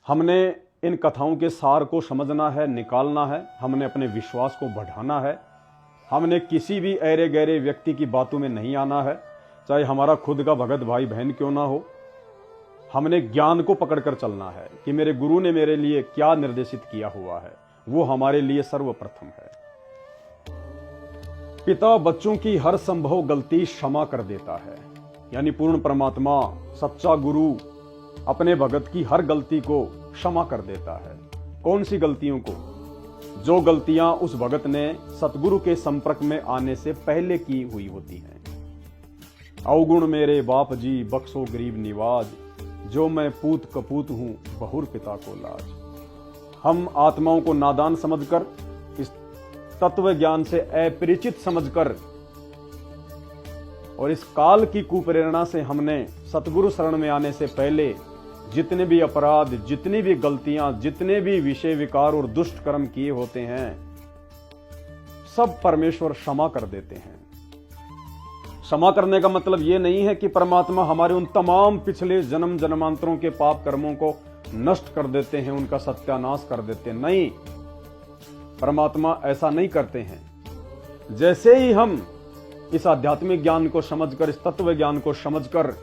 हमने इन कथाओं के सार को समझना है, निकालना है, हमने अपने विश्वास को बढ़ाना है। हमने किसी भी ऐरे गहरे व्यक्ति की बातों में नहीं आना है, चाहे हमारा खुद का भगत भाई बहन क्यों ना हो। हमने ज्ञान को पकड़कर चलना है कि मेरे गुरु ने मेरे लिए क्या निर्देशित किया हुआ है, वो हमारे लिए सर्वप्रथम है। पिता बच्चों की हर संभव गलती क्षमा कर देता है, यानी पूर्ण परमात्मा सच्चा गुरु अपने भगत की हर गलती को क्षमा कर देता है। कौन सी गलतियों को? जो गलतियां उस भगत ने सतगुरु के संपर्क में आने से पहले की हुई होती हैं। अवगुण मेरे बाप जी बख्शो गरीब निवाज, जो मैं पूत कपूत हूं बहुर पिता को लाज। हम आत्माओं को नादान समझकर, इस तत्व ज्ञान से अपरिचित समझकर और इस काल की कुप्रेरणा से हमने सतगुरु शरण में आने से पहले जितने भी अपराध, जितनी भी गलतियां, जितने भी विषय विकार और दुष्ट कर्म किए होते हैं, सब परमेश्वर क्षमा कर देते हैं। क्षमा करने का मतलब यह नहीं है कि परमात्मा हमारे उन तमाम पिछले जन्म जन्मांतरों के पाप कर्मों को नष्ट कर देते हैं, उनका सत्यानाश कर देते हैं। नहीं, परमात्मा ऐसा नहीं करते हैं। जैसे ही हम इस आध्यात्मिक ज्ञान को समझकर, इस तत्व ज्ञान को समझकर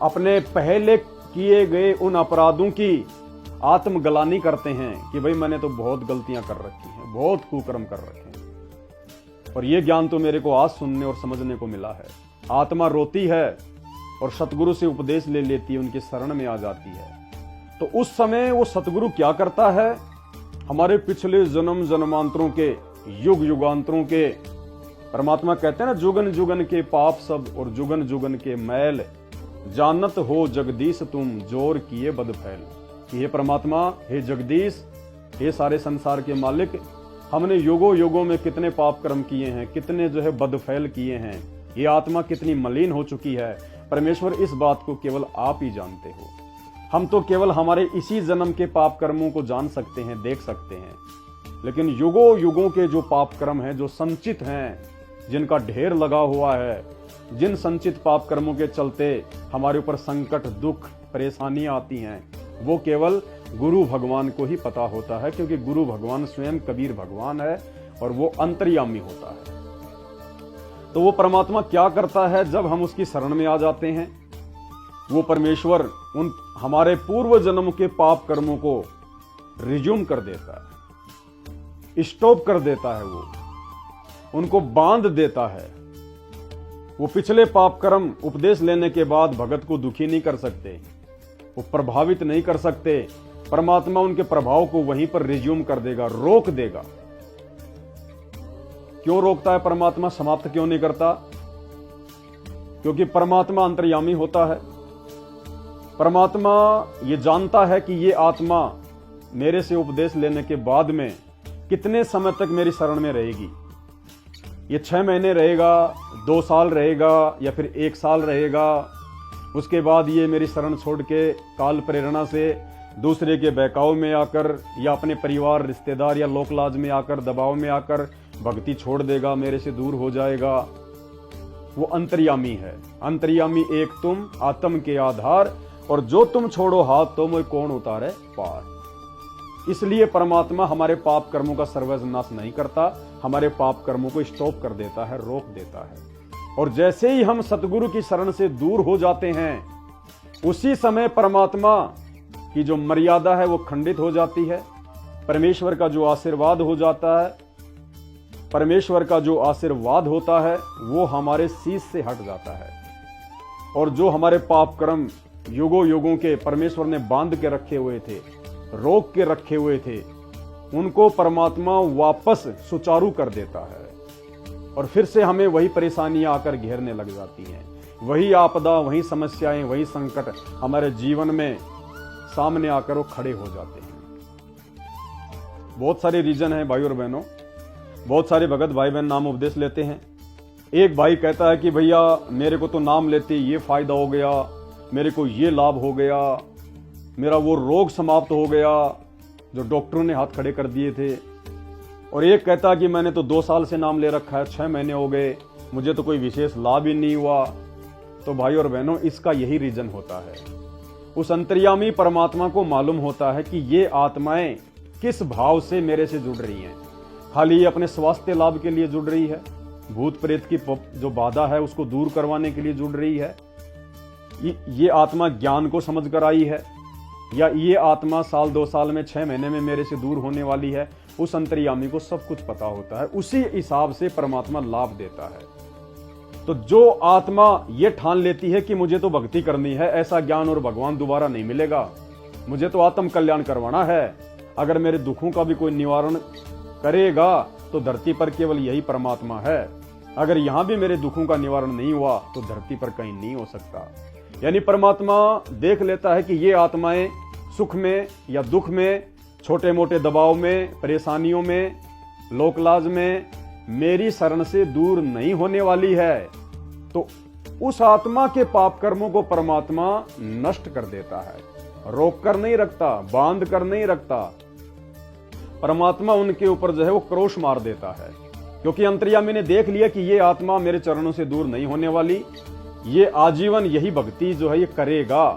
अपने पहले किए गए उन अपराधों की आत्मगलानी करते हैं कि भाई मैंने तो बहुत गलतियां कर रखी हैं, बहुत कुकर्म कर रखे हैं, और ये ज्ञान तो मेरे को आज सुनने और समझने को मिला है। आत्मा रोती है और सतगुरु से उपदेश ले लेती है, उनकी शरण में आ जाती है। तो उस समय वो सतगुरु क्या करता है? हमारे पिछले जन्म जन्मांतरों के, युग युगांतरों के, परमात्मा कहते हैं ना, जुगन जुगन के पाप सब और जुगन जुगन के मैल, जानत हो जगदीश तुम जोर किए बद फैल। कि हे परमात्मा, हे जगदीश, हे सारे संसार के मालिक, हमने युगों युगों में कितने पाप कर्म किए हैं, कितने जो है बदफैल किए हैं, ये आत्मा कितनी मलिन हो चुकी है। परमेश्वर, इस बात को केवल आप ही जानते हो। हम तो केवल हमारे इसी जन्म के पाप कर्मों को जान सकते हैं, देख सकते हैं, लेकिन युगों युगों के जो पाप कर्म हैं, जो संचित हैं, जिनका ढेर लगा हुआ है, जिन संचित पाप कर्मों के चलते हमारे ऊपर संकट, दुख, परेशानियां आती हैं, वो केवल गुरु भगवान को ही पता होता है, क्योंकि गुरु भगवान स्वयं कबीर भगवान है और वो अंतर्यामी होता है। तो वो परमात्मा क्या करता है जब हम उसकी शरण में आ जाते हैं? वो परमेश्वर उन हमारे पूर्व जन्म के पाप कर्मों को रिज्यूम कर देता है, स्टॉप कर देता है, वो उनको बांध देता है। वो पिछले पाप कर्म उपदेश लेने के बाद भगत को दुखी नहीं कर सकते, वो प्रभावित नहीं कर सकते। परमात्मा उनके प्रभाव को वहीं पर रिज्यूम कर देगा, रोक देगा। क्यों रोकता है परमात्मा? समाप्त क्यों नहीं करता? क्योंकि परमात्मा अंतर्यामी होता है। परमात्मा ये जानता है कि ये आत्मा मेरे से उपदेश लेने के बाद में कितने समय तक मेरी शरण में रहेगी। ये 6 महीने रहेगा, 2 साल रहेगा, या फिर 1 साल रहेगा। उसके बाद ये मेरी शरण छोड़ के काल प्रेरणा से दूसरे के बहकाव में आकर, या अपने परिवार, रिश्तेदार या लोकलाज में आकर, दबाव में आकर भक्ति छोड़ देगा, मेरे से दूर हो जाएगा। वो अंतर्यामी है। अंतर्यामी एक तुम, आत्म के आधार, और जो तुम छोड़ो हाथ तो मैं कौन उतारे पार। इसलिए परमात्मा हमारे पाप कर्मों का सर्वनाश नहीं करता, हमारे पाप कर्मों को स्टॉप कर देता है, रोक देता है। और जैसे ही हम सतगुरु की शरण से दूर हो जाते हैं, उसी समय परमात्मा की जो मर्यादा है वो खंडित हो जाती है। परमेश्वर का जो आशीर्वाद हो जाता है, परमेश्वर का जो आशीर्वाद होता है वो हमारे शीश से हट जाता है। और जो हमारे पाप कर्म युगों युगों के परमेश्वर ने बांध के रखे हुए थे, रोक के रखे हुए थे, उनको परमात्मा वापस सुचारू कर देता है। और फिर से हमें वही परेशानियां आकर घेरने लग जाती हैं, वही आपदा, वही समस्याएं, वही संकट हमारे जीवन में सामने आकर वो खड़े हो जाते हैं। बहुत सारे रीजन हैं भाई और बहनों। बहुत सारे भगत भाई बहन नाम उपदेश लेते हैं। एक भाई कहता है कि भैया मेरे को तो नाम लेते ये फायदा हो गया, मेरे को ये लाभ हो गया, मेरा वो रोग समाप्त हो गया जो डॉक्टरों ने हाथ खड़े कर दिए थे। और एक कहता कि मैंने तो 2 साल से नाम ले रखा है, 6 महीने हो गए, मुझे तो कोई विशेष लाभ ही नहीं हुआ। तो भाई और बहनों, इसका यही रीजन होता है। उस अंतर्यामी परमात्मा को मालूम होता है कि ये आत्माएं किस भाव से मेरे से जुड़ रही हैं। खाली ये अपने स्वास्थ्य लाभ के लिए जुड़ रही है, भूत प्रेत की जो बाधा है उसको दूर करवाने के लिए जुड़ रही है, ये आत्मा ज्ञान को समझ कर आई है, या ये आत्मा साल 2 साल में 6 महीने में मेरे से दूर होने वाली है। उस अंतर्यामी को सब कुछ पता होता है, उसी हिसाब से परमात्मा लाभ देता है। तो जो आत्मा ये ठान लेती है कि मुझे तो भक्ति करनी है, ऐसा ज्ञान और भगवान दोबारा नहीं मिलेगा, मुझे तो आत्म कल्याण करवाना है, अगर मेरे दुखों का भी कोई निवारण करेगा तो धरती पर केवल यही परमात्मा है, अगर यहां भी मेरे दुखों का निवारण नहीं हुआ तो धरती पर कहीं नहीं हो सकता। यानी परमात्मा देख लेता है कि ये आत्माएं सुख में या दुख में, छोटे मोटे दबाव में, परेशानियों में, लोकलाज में मेरी शरण से दूर नहीं होने वाली है, तो उस आत्मा के पाप कर्मों को परमात्मा नष्ट कर देता है, रोक कर नहीं रखता, बांध कर नहीं रखता। परमात्मा उनके ऊपर जो है वो क्रोश मार देता है, क्योंकि अंतर्यामी ने देख लिया कि ये आत्मा मेरे चरणों से दूर नहीं होने वाली, ये आजीवन यही भक्ति जो है ये करेगा,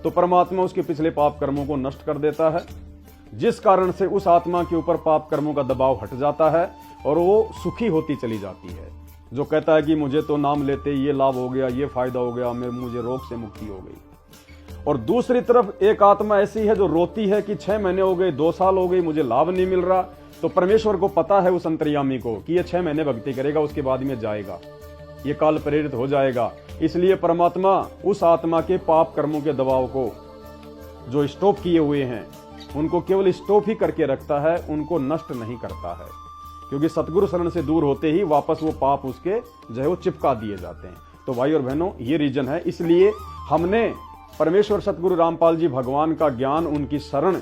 तो परमात्मा उसके पिछले पाप कर्मों को नष्ट कर देता है, जिस कारण से उस आत्मा के ऊपर पाप कर्मों का दबाव हट जाता है और वो सुखी होती चली जाती है। जो कहता है कि मुझे तो नाम लेते ये लाभ हो गया, ये फायदा हो गया, मुझे रोग से मुक्ति हो गई। और दूसरी तरफ एक आत्मा ऐसी है जो रोती है कि 6 महीने हो गए, 2 साल हो गए, मुझे लाभ नहीं मिल रहा, तो परमेश्वर को पता है उस अंतर्यामी को कि ये 6 महीने भक्ति करेगा, उसके बाद में जाएगा, ये काल प्रेरित हो जाएगा। इसलिए परमात्मा उस आत्मा के पाप कर्मों के दबाव को जो स्टॉप किए हुए हैं उनको केवल स्टॉप ही करके रखता है, उनको नष्ट नहीं करता है, क्योंकि सतगुरु शरण से दूर होते ही वापस वो पाप उसके जो है वो चिपका दिए जाते हैं। तो भाई और बहनों, ये रीजन है, इसलिए हमने परमेश्वर सतगुरु रामपाल जी भगवान का ज्ञान, उनकी शरण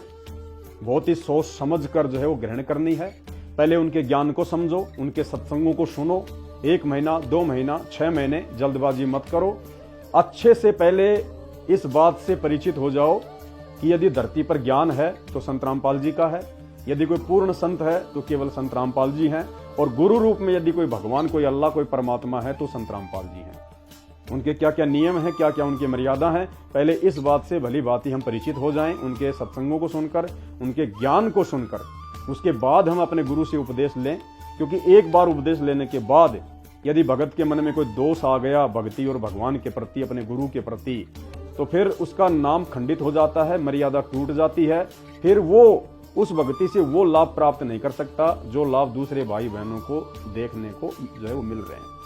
बहुत ही सोच समझ कर जो है वो ग्रहण करनी है। पहले उनके ज्ञान को समझो, उनके सत्संगों को सुनो, 1 महीना, 2 महीना, 6 महीने, जल्दबाजी मत करो। अच्छे से पहले इस बात से परिचित हो जाओ कि यदि धरती पर ज्ञान है तो संत रामपाल जी का है, यदि कोई पूर्ण संत है तो केवल संत रामपाल जी हैं, और गुरु रूप में यदि कोई भगवान, कोई अल्लाह, कोई परमात्मा है तो संत रामपाल जी हैं। उनके क्या क्या नियम है, क्या क्या उनकी मर्यादा है, पहले इस बात से भली भांति हम परिचित हो जाएं, उनके सत्संगों को सुनकर, उनके ज्ञान को सुनकर, उसके बाद हम अपने गुरु से उपदेश लें। क्योंकि एक बार उपदेश लेने के बाद यदि भगत के मन में कोई दोष आ गया भक्ति और भगवान के प्रति, अपने गुरु के प्रति, तो फिर उसका नाम खंडित हो जाता है, मर्यादा टूट जाती है, फिर वो उस भक्ति से वो लाभ प्राप्त नहीं कर सकता जो लाभ दूसरे भाई बहनों को देखने को जो है वो मिल रहे हैं।